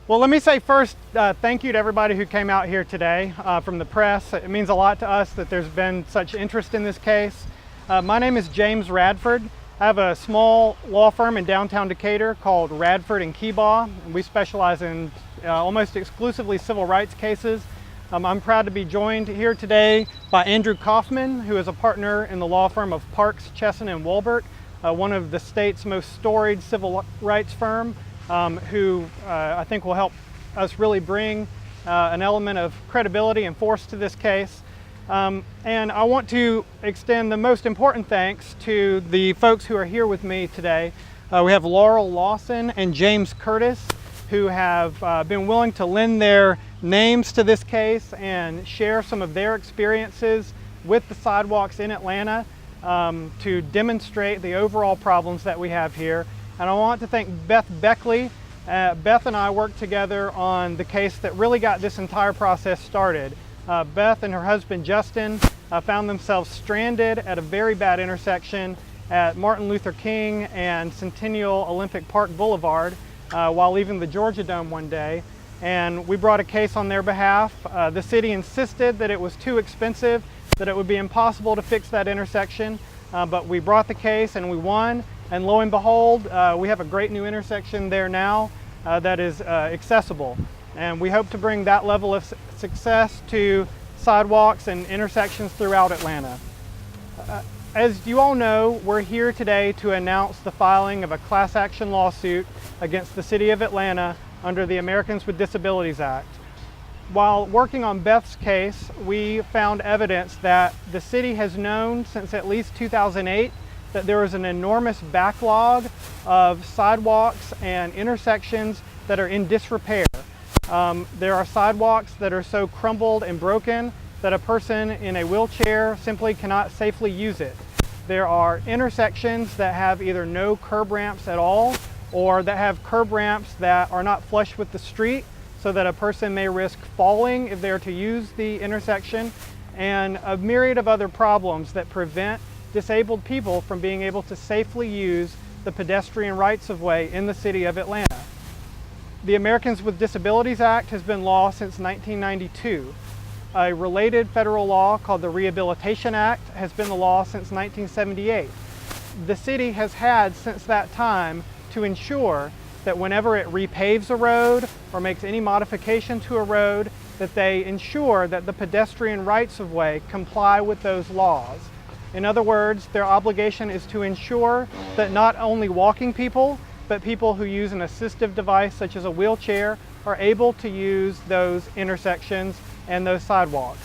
Well, let me say first, thank you to everybody who came out here today from the press. It means a lot to us that there's been such interest in this case. My name is James Radford. I have a small law firm in downtown Decatur called Radford and Keebaugh. We specialize in almost exclusively civil rights cases. I'm proud to be joined here today by Andrew Kaufman, who is a partner in the law firm of Parks, Chesin Walbert, one of the state's most storied civil rights firm, who I think will help us really bring an element of credibility and force to this case. And I want to extend the most important thanks to the folks who are here with me today. We have Laurel Lawson and James Curtis, who have been willing to lend their names to this case and share some of their experiences with the sidewalks in Atlanta to demonstrate the overall problems that we have here. And I want to thank Beth Beckley. Beth and I worked together on the case that really got this entire process started. Beth and her husband Justin found themselves stranded at a very bad intersection at Martin Luther King and Centennial Olympic Park Boulevard while leaving the Georgia Dome one day. And we brought a case on their behalf. The city insisted that it was too expensive, that it would be impossible to fix that intersection, but we brought the case and we won. And lo and behold, we have a great new intersection there now that is accessible. And we hope to bring that level of success to sidewalks and intersections throughout Atlanta. As you all know, we're here today to announce the filing of a class action lawsuit against the City of Atlanta under the Americans with Disabilities Act. While working on Beth's case, we found evidence that the city has known since at least 2008 that there is an enormous backlog of sidewalks and intersections that are in disrepair. There are sidewalks that are so crumbled and broken that a person in a wheelchair simply cannot safely use it. There are intersections that have either no curb ramps at all, or that have curb ramps that are not flush with the street, so that a person may risk falling if they're to use the intersection, and a myriad of other problems that prevent disabled people from being able to safely use the pedestrian rights-of-way in the city of Atlanta. The Americans with Disabilities Act has been law since 1992. A related federal law called the Rehabilitation Act has been the law since 1978. The city has had since that time to ensure that whenever it repaves a road or makes any modification to a road, that they ensure that the pedestrian rights-of-way comply with those laws. In other words, their obligation is to ensure that not only walking people, but people who use an assistive device such as a wheelchair are able to use those intersections and those sidewalks.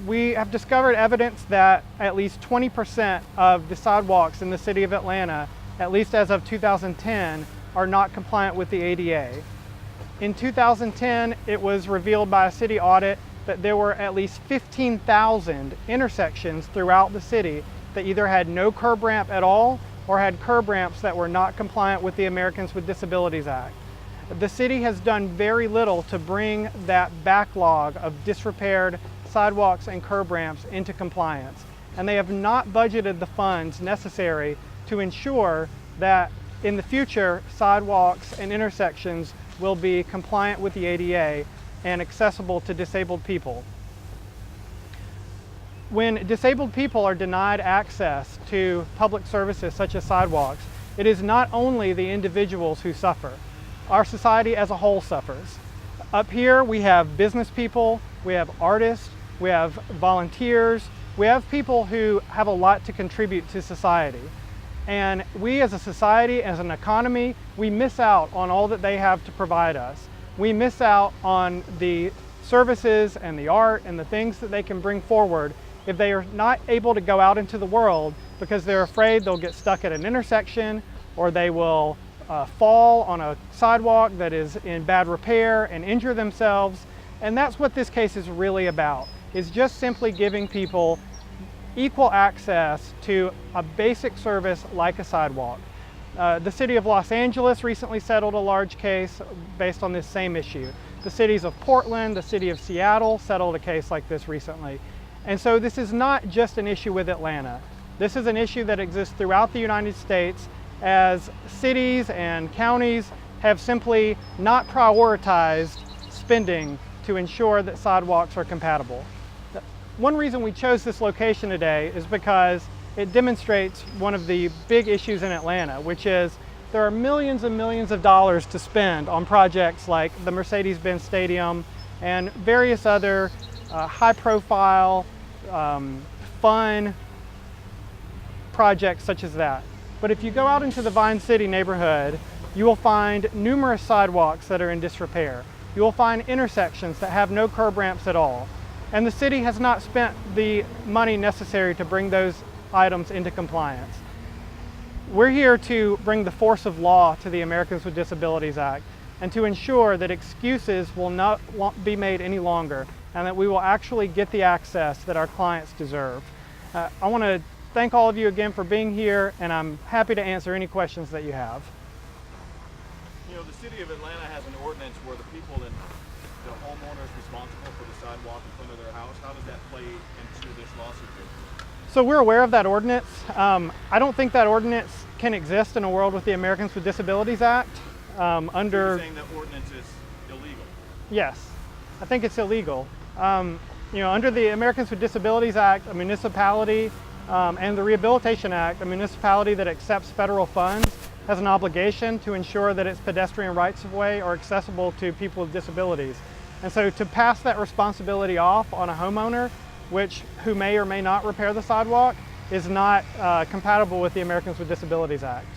We have discovered evidence that at least 20% of the sidewalks in the city of Atlanta, at least as of 2010, are not compliant with the ADA. In 2010, it was revealed by a city audit that there were at least 15,000 intersections throughout the city that either had no curb ramp at all or had curb ramps that were not compliant with the Americans with Disabilities Act. The city has done very little to bring that backlog of disrepaired sidewalks and curb ramps into compliance, and they have not budgeted the funds necessary to ensure that in the future sidewalks and intersections will be compliant with the ADA and accessible to disabled people. When disabled people are denied access to public services such as sidewalks, it is not only the individuals who suffer. Our society as a whole suffers. Up here we have business people, we have artists, we have volunteers, we have people who have a lot to contribute to society. And we as a society, as an economy, we miss out on all that they have to provide us. We miss out on the services and the art and the things that they can bring forward if they are not able to go out into the world because they're afraid they'll get stuck at an intersection, or they will fall on a sidewalk that is in bad repair and injure themselves. And that's what this case is really about, is just simply giving people equal access to a basic service like a sidewalk. The city of Los Angeles recently settled a large case based on this same issue. The cities of Portland, the city of Seattle settled a case like this recently. And so this is not just an issue with Atlanta. This is an issue that exists throughout the United States as cities and counties have simply not prioritized spending to ensure that sidewalks are compatible. One reason we chose this location today is because it demonstrates one of the big issues in Atlanta, which is there are millions and millions of dollars to spend on projects like the Mercedes-Benz Stadium and various other high-profile, fun projects such as that. But if you go out into the Vine City neighborhood, you will find numerous sidewalks that are in disrepair. You will find intersections that have no curb ramps at all. And the city has not spent the money necessary to bring those items into compliance. We're here to bring the force of law to the Americans with Disabilities Act and to ensure that excuses will not be made any longer and that we will actually get the access that our clients deserve. I want to thank all of you again for being here, and I'm happy to answer any questions that you have. You know, the city of Atlanta has an ordinance where the people and the homeowner is responsible for the sidewalk in front of their house. How does that play into this lawsuit? So we're aware of that ordinance. I don't think that ordinance can exist in a world with the Americans with Disabilities Act. So you're saying that ordinance is illegal? Yes, I think it's illegal. You know, under the Americans with Disabilities Act, a municipality and the Rehabilitation Act, a municipality that accepts federal funds has an obligation to ensure that its pedestrian rights of way are accessible to people with disabilities. And so to pass that responsibility off on a homeowner, who may or may not repair the sidewalk, is not compatible with the Americans with Disabilities Act.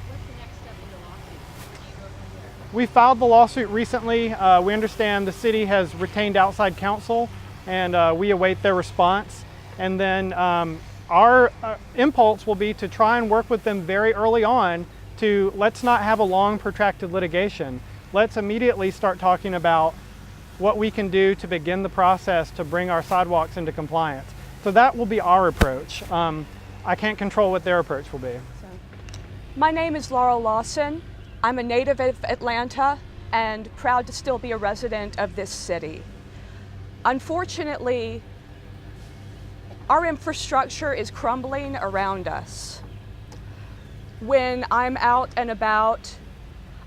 What's the next step in the lawsuit? Where do you go from there? We filed the lawsuit recently. We understand the city has retained outside counsel, and we await their response. And then our impulse will be to try and work with them very early on to let's not have a long protracted litigation. Let's immediately start talking about what we can do to begin the process to bring our sidewalks into compliance. So that will be our approach. I can't control what their approach will be. My name is Lawson. I'm a native of Atlanta and proud to still be a resident of this city. Unfortunately, our infrastructure is crumbling around us. When I'm out and about,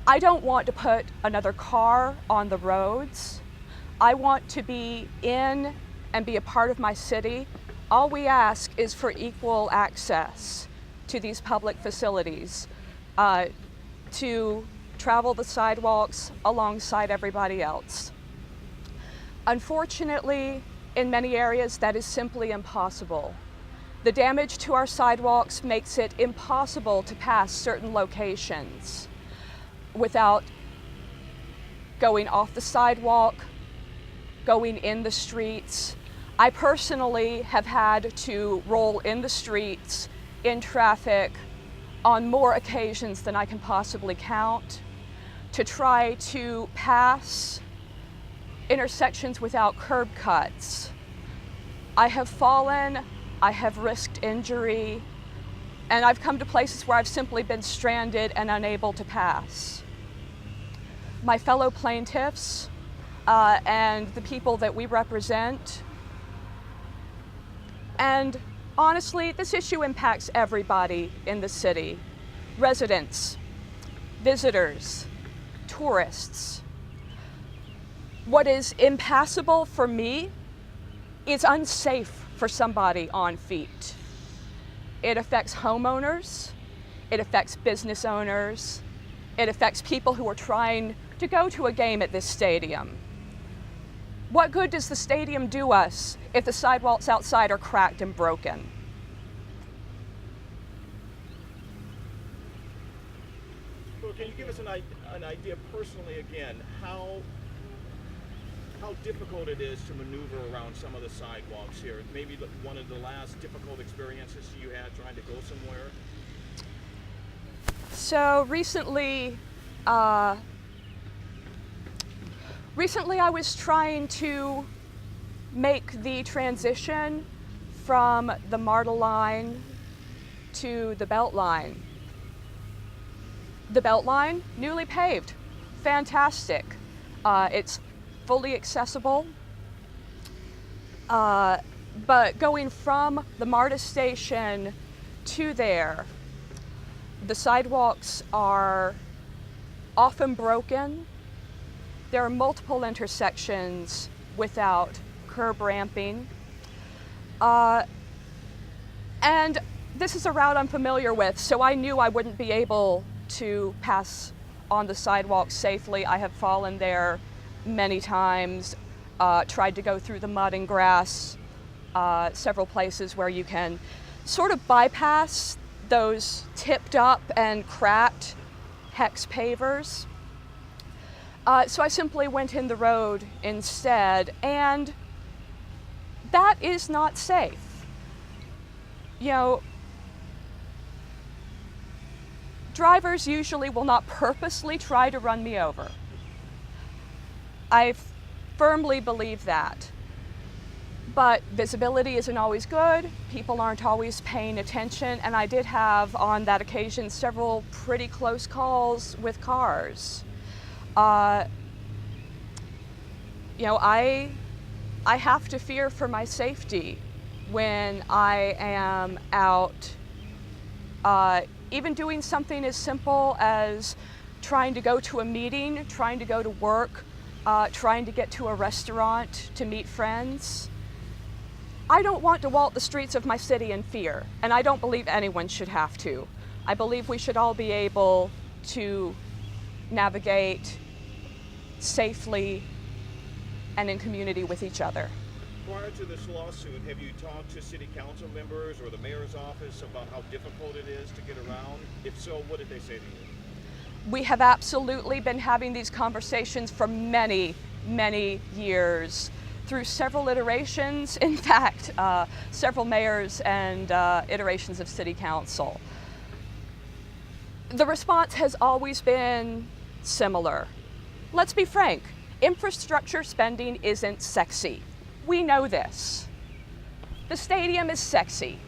I don't want to put another car on the roads. I want to be in and be a part of my city. All we ask is for equal access to these public facilities, to travel the sidewalks alongside everybody else. Unfortunately, in many areas, that is simply impossible. The damage to our sidewalks makes it impossible to pass certain locations without going off the sidewalk, going in the streets. I personally have had to roll in the streets, in traffic, on more occasions than I can possibly count, to try to pass intersections without curb cuts. I have fallen, I have risked injury, and I've come to places where I've simply been stranded and unable to pass. My fellow plaintiffs and the people that we represent, and honestly, this issue impacts everybody in the city. Residents, visitors, tourists. What is impassable for me is unsafe for somebody on feet. It affects homeowners, it affects business owners, it affects people who are trying to go to a game at this stadium. What good does the stadium do us if the sidewalks outside are cracked and broken? Well, can you give us an idea personally again, how difficult it is to maneuver around some of the sidewalks here? Maybe one of the last difficult experiences you had trying to go somewhere? So recently I was trying to make the transition from the MARTA line to the Belt line. The Belt line, newly paved, fantastic. It's fully accessible, but going from the MARTA station to there, The sidewalks are often broken. There are multiple intersections without curb ramping. And this is a route I'm familiar with, so I knew I wouldn't be able to pass on the sidewalk safely. I have fallen there many times, tried to go through the mud and grass, several places where you can sort of bypass those tipped up and cracked hex pavers. So I simply went in the road instead, and that is not safe. You know, drivers usually will not purposely try to run me over. I firmly believe that. But visibility isn't always good, people aren't always paying attention, and I did have on that occasion several pretty close calls with cars. You know, I have to fear for my safety when I am out, even doing something as simple as trying to go to a meeting, trying to go to work, trying to get to a restaurant to meet friends. I don't want to walk the streets of my city in fear, and I don't believe anyone should have to. I believe we should all be able to navigate safely and in community with each other. Prior to this lawsuit, have you talked to city council members or the mayor's office about how difficult it is to get around? If so, what did they say to you? We have absolutely been having these conversations for many, many years, through several iterations, in fact, several mayors and iterations of city council. The response has always been similar. Let's be frank, infrastructure spending isn't sexy. We know this. The stadium is sexy.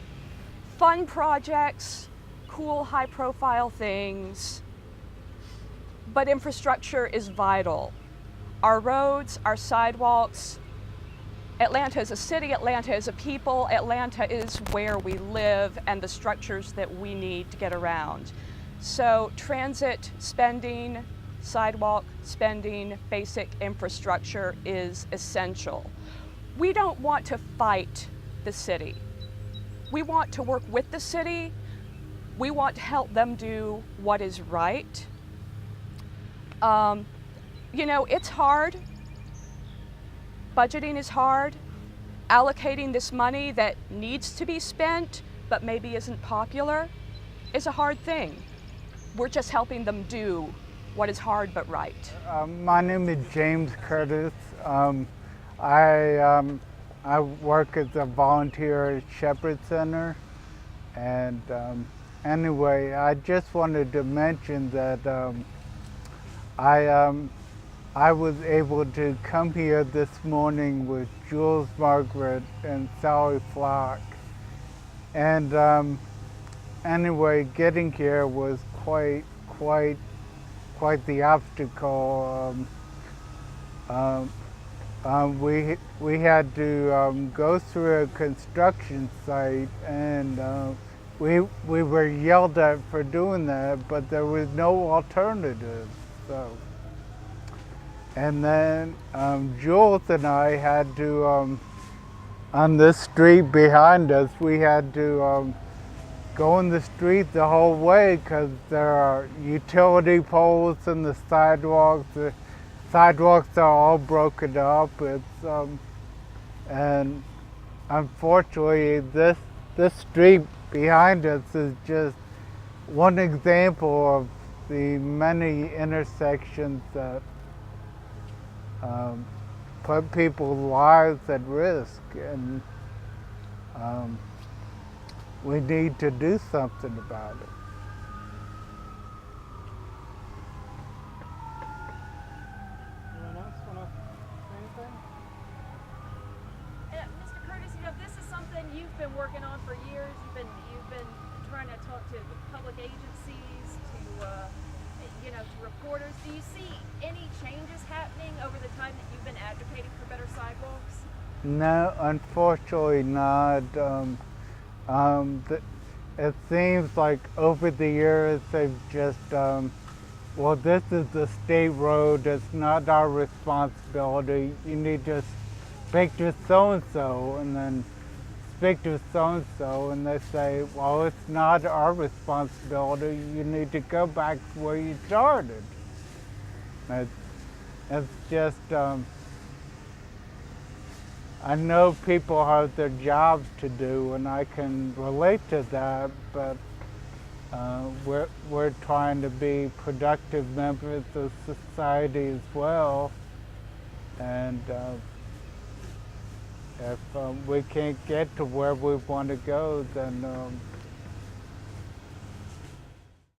Fun projects, cool high-profile things, but infrastructure is vital. Our roads, our sidewalks, Atlanta is a city, Atlanta is a people, Atlanta is where we live and the structures that we need to get around. So transit spending, sidewalk spending, basic infrastructure is essential. We don't want to fight the city. We want to work with the city. We want to help them do what is right. You know, it's hard. Budgeting is hard. Allocating this money that needs to be spent but maybe isn't popular is a hard thing. We're just helping them do what is hard but right. My name is James Curtis. I work as a volunteer at Shepherd Center, and anyway, I just wanted to mention that I was able to come here this morning with Jules Margaret and Sally Flock, and anyway, getting here was quite the obstacle. We had to go through a construction site, and we were yelled at for doing that, but there was no alternative. So, and then Jules and I had to, on this street behind us, we had to go in the street the whole way because there are utility poles in the sidewalks. The sidewalks are all broken up. It's and unfortunately this street behind us is just one example of the many intersections that put people's lives at risk, and we need to do something about it. Anyone else want to say anything? Mr. Curtis, you know, this is something you've been working on for years. You've been trying to talk to public agencies, to to reporters. Do you see any changes happening over the time that you've been advocating for better sidewalks? No, unfortunately not. it seems like over the years they've just, well, this is a state road, it's not our responsibility. You need to speak to so-and-so, and then speak to so-and-so, and they say, well, it's not our responsibility. You need to go back where you started. It's just, I know people have their jobs to do, and I can relate to that, but we're trying to be productive members of society as well. And if we can't get to where we want to go, then